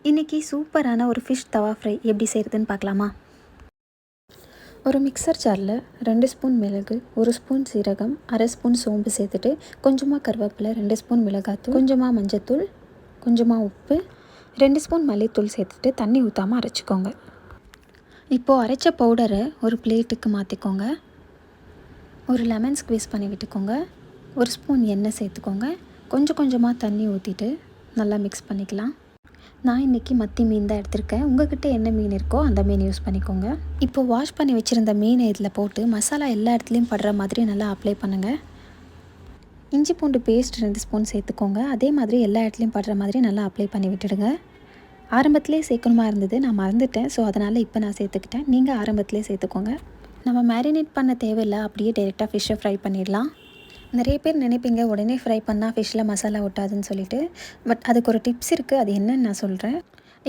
இன்றைக்கி சூப்பரான ஒரு ஃபிஷ் தவா ஃப்ரை எப்படி செய்கிறதுன்னு பார்க்கலாமா? ஒரு மிக்சர் ஜாரில் 2 ஸ்பூன் மிளகு, 1 ஸ்பூன் சீரகம், அரை ஸ்பூன் சோம்பு சேர்த்துட்டு கொஞ்சமாக கருவேப்பிலை, 2 ஸ்பூன் மிளகாத்தூள், கொஞ்சமாக மஞ்சத்தூள், கொஞ்சமாக உப்பு, 2 ஸ்பூன் மல்லித்தூள் சேர்த்துட்டு தண்ணி ஊற்றாமல் அரைச்சிக்கோங்க. இப்போது அரைச்ச பவுடரை ஒரு பிளேட்டுக்கு மாற்றிக்கோங்க. ஒரு லெமன் ஸ்க்வீஸ் பண்ணி விட்டுக்கோங்க. 1 ஸ்பூன் எண்ணெய் சேர்த்துக்கோங்க. கொஞ்சமாக தண்ணி ஊற்றிட்டு நல்லா மிக்ஸ் பண்ணிக்கலாம். நான் இன்றைக்கி மத்தி மீன் தான் எடுத்திருக்கேன். உங்கள்கிட்ட என்ன மீன் இருக்கோ அந்த மீன் யூஸ் பண்ணிக்கோங்க. இப்போ வாஷ் பண்ணி வச்சுருந்த மீனை இதில் போட்டு மசாலா எல்லா இடத்துலையும் படுற மாதிரி நல்லா அப்ளை பண்ணுங்கள். இஞ்சி பூண்டு பேஸ்ட் 2 ஸ்பூன் சேர்த்துக்கோங்க. அதே மாதிரி எல்லா இடத்துலையும் படுற மாதிரி நல்லா அப்ளை பண்ணி விட்டுடுங்க. ஆரம்பத்திலே சேர்க்கணுமா இருந்தது, நான் மறந்துட்டேன். ஸோ அதனால் இப்போ நான் சேர்த்துக்கிட்டேன். நீங்கள் ஆரம்பத்திலே சேர்த்துக்கோங்க. நம்ம மேரினேட் பண்ண தேவையில்லை, அப்படியே டைரெக்டாக ஃபிஷ்ஷை ஃப்ரை பண்ணிடலாம். நிறைய பேர் நினைப்பீங்க உடனே ஃப்ரை பண்ணால் ஃபிஷ்ஷில் மசாலா ஒட்டாதுன்னு சொல்லிட்டு. பட் அதுக்கு ஒரு டிப்ஸ் இருக்குது, அது என்னன்னு நான் சொல்கிறேன்.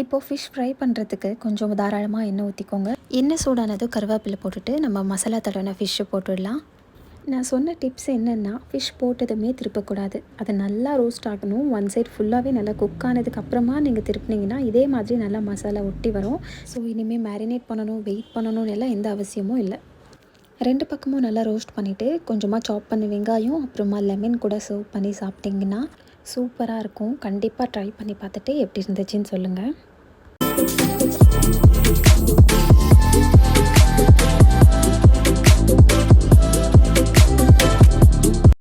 இப்போது ஃபிஷ் ஃப்ரை பண்ணுறதுக்கு கொஞ்சம் தாராளமாக எண்ணெய் ஊற்றிக்கோங்க. எண்ணெய் சூடானது கருவேப்பிலை போட்டுட்டு நம்ம மசாலா தடவின ஃபிஷ்ஷை போட்டுடலாம். நான் சொன்ன டிப்ஸ் என்னென்னா, ஃபிஷ் போட்டதுமே திருப்பக்கூடாது. அது நல்லா ரோஸ்ட் ஆகணும். ஒன் சைட் ஃபுல்லாகவே நல்லா குக் ஆனதுக்கப்புறமா நீங்கள் திருப்பினீங்கன்னா இதே மாதிரி நல்லா மசாலா ஒட்டி வரும். ஸோ இனிமேல் மேரினேட் பண்ணணும், வெயிட் பண்ணணும்னு எல்லாம் எந்த அவசியமும் இல்லை. 2 பக்கமும் நல்லா ரோஸ்ட் பண்ணிவிட்டு கொஞ்சமாக சாப் பண்ணி வெங்காயம் அப்புறமா லெமன் கூட சர்வ் பண்ணி சாப்பிட்டிங்கன்னா சூப்பராக இருக்கும். கண்டிப்பாக ட்ரை பண்ணி பார்த்துட்டு எப்படி இருந்துச்சுன்னு சொல்லுங்கள்.